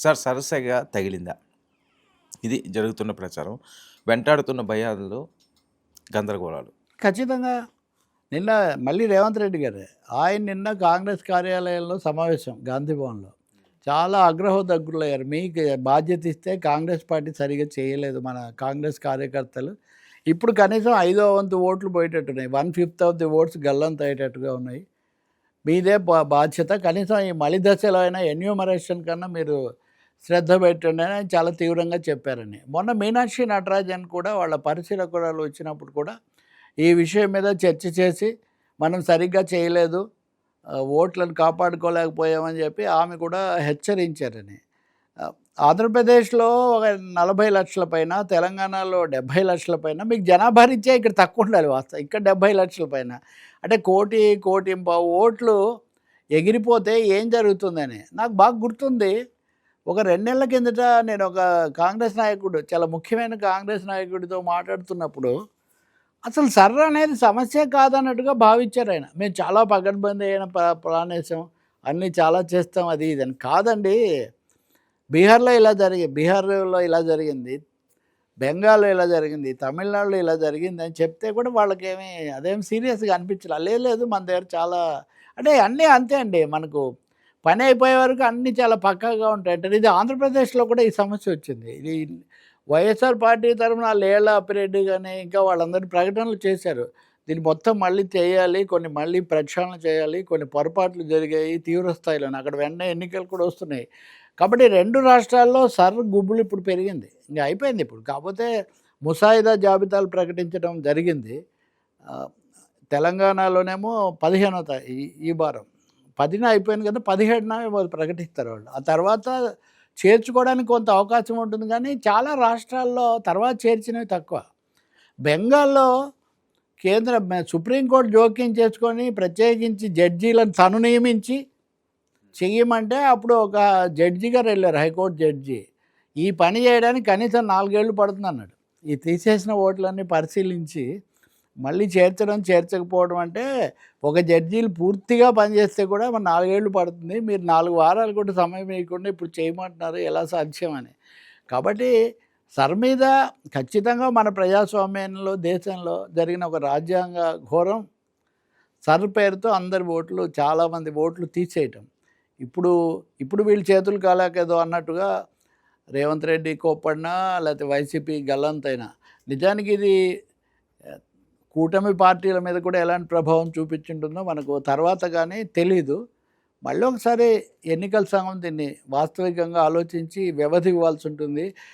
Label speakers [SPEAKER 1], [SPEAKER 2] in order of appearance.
[SPEAKER 1] Sir సరసగా తగిలిందా? ఇది జరుగుతున్న ప్రచారం. వెంటాడుతున్న భయాల్లో గందరగోళాలు.
[SPEAKER 2] ఖచ్చితంగా నిన్న మళ్ళీ రేవంత్ రెడ్డి గారు ఆయన నిన్న కాంగ్రెస్ కార్యాలయంలో సమావేశం గాంధీ భవన్లో చాలా అగ్రహోదగ్రులయ్యారు. మీకు బాధ్యత ఇస్తే కాంగ్రెస్ పార్టీ సరిగా చేయలేదు మన కాంగ్రెస్ కార్యకర్తలు. ఇప్పుడు కనీసం 5వ వంతు ఓట్లు పోయేటట్టున్నాయి. 1/5 ఆఫ్ ది ఓట్స్ గల్లంత అయ్యేటట్టుగా ఉన్నాయి. మీదే బాధ్యత. కనీసం ఈ మలి దశలో అయినా ఎన్యూమరేషన్ కన్నా మీరు శ్రద్ధ పెట్టండి అని ఆయన చాలా తీవ్రంగా చెప్పారని. మొన్న మీనాక్షి నటరాజన్ కూడా వాళ్ళ పరిశీలకురాలు వచ్చినప్పుడు కూడా ఈ విషయం మీద చర్చ చేసి మనం సరిగ్గా చేయలేదు, ఓట్లను కాపాడుకోలేకపోయామని చెప్పి ఆమె కూడా హెచ్చరించారని. ఆంధ్రప్రదేశ్లో ఒక 40 లక్షల పైన, తెలంగాణలో 70 లక్షల పైన, మీకు జనాభా రీత్యా ఇక్కడ తక్కువ ఉండాలి వాస్తవం, ఇక్కడ 70 లక్షల పైన, అంటే 1,00,00,000 ఓట్లు ఎగిరిపోతే ఏం జరుగుతుందని నాకు బాగా గుర్తుంది. ఒక 2 నెలల కిందట నేను ఒక కాంగ్రెస్ నాయకుడు, చాలా ముఖ్యమైన కాంగ్రెస్ నాయకుడితో మాట్లాడుతున్నప్పుడు అసలు సర్ర అనేది సమస్య కాదన్నట్టుగా భావించారు ఆయన. మేము చాలా పకడ్బందీ అయిన ప్లాన్ వేసాం, అన్నీ చాలా చేస్తాం, అది ఇది అని. కాదండి, బీహార్లో ఇలా జరిగింది, బెంగాల్లో ఇలా జరిగింది, తమిళనాడులో ఇలా జరిగింది అని చెప్తే కూడా వాళ్ళకేమీ అదేం సీరియస్గా అనిపించలేదు. లేదు మన దగ్గర చాలా, అంటే అన్నీ అంతే అండి, మనకు పని అయిపోయే వరకు అన్నీ చాలా పక్కాగా ఉంటాయి అంటే. ఇది ఆంధ్రప్రదేశ్లో కూడా ఈ సమస్య వచ్చింది. ఇది వైఎస్ఆర్ పార్టీ తరఫున లేళ్ల అప్పిరెడ్డి కానీ ఇంకా వాళ్ళందరూ ప్రకటనలు చేశారు, దీన్ని మొత్తం మళ్ళీ చేయాలి, కొన్ని మళ్ళీ ప్రక్షాళన చేయాలి, కొన్ని పొరపాట్లు జరిగాయి తీవ్ర స్థాయిలో, అక్కడ వెంటనే ఎన్నికలు కూడా వస్తున్నాయి. కాబట్టి 2 రాష్ట్రాల్లో గుబులు ఇప్పుడు పెరిగింది, ఇంకా అయిపోయింది ఇప్పుడు. కాకపోతే ముసాయిదా జాబితాలు ప్రకటించడం జరిగింది. తెలంగాణలోనేమో 15వ ఈ వారం 10న అయిపోయింది కదా, 17న ప్రకటిస్తారు వాళ్ళు. ఆ తర్వాత చేర్చుకోవడానికి కొంత అవకాశం ఉంటుంది, కానీ చాలా రాష్ట్రాల్లో తర్వాత చేర్చినవి తక్కువ. బెంగాల్లో సుప్రీంకోర్టు జోక్యం చేసుకొని ప్రత్యేకించి జడ్జీలను తను నియమించి చెయ్యమంటే అప్పుడు ఒక జడ్జి గారు వెళ్ళారు, హైకోర్టు జడ్జి, ఈ పని చేయడానికి కనీసం 4 ఏళ్ళు పడుతుంది అన్నాడు. ఈ తీసేసిన ఓట్లన్నీ పరిశీలించి మళ్ళీ చేర్చకపోవడం అంటే, ఒక జడ్జీలు పూర్తిగా పనిచేస్తే కూడా మన 4 ఏళ్ళు పడుతుంది, మీరు 4 వారాలు కూడా సమయం ఇవ్వకుండా ఇప్పుడు చేయమంటున్నారు, ఎలా సాధ్యం అని. కాబట్టి మీద ఖచ్చితంగా మన ప్రజాస్వామ్యంలో దేశంలో జరిగిన ఒక రాజ్యాంగ ఘోరం, పేరుతో అందరి ఓట్లు, చాలామంది ఓట్లు తీసేయటం. ఇప్పుడు వీళ్ళ చేతులు కాలేకేదో అన్నట్టుగా రేవంత్ రెడ్డి కోప్పడినా లేకపోతే వైసీపీ గల్లంతైనా, నిజానికి ఇది కూటమి పార్టీల మీద కూడా ఎలాంటి ప్రభావం చూపించుంటుందో మనకు తర్వాత కానీ తెలీదు. మళ్ళీ ఒకసారి ఎన్నికల సంఘం దీన్ని వాస్తవికంగా ఆలోచించి వ్యవధి ఇవ్వాల్సి ఉంటుంది.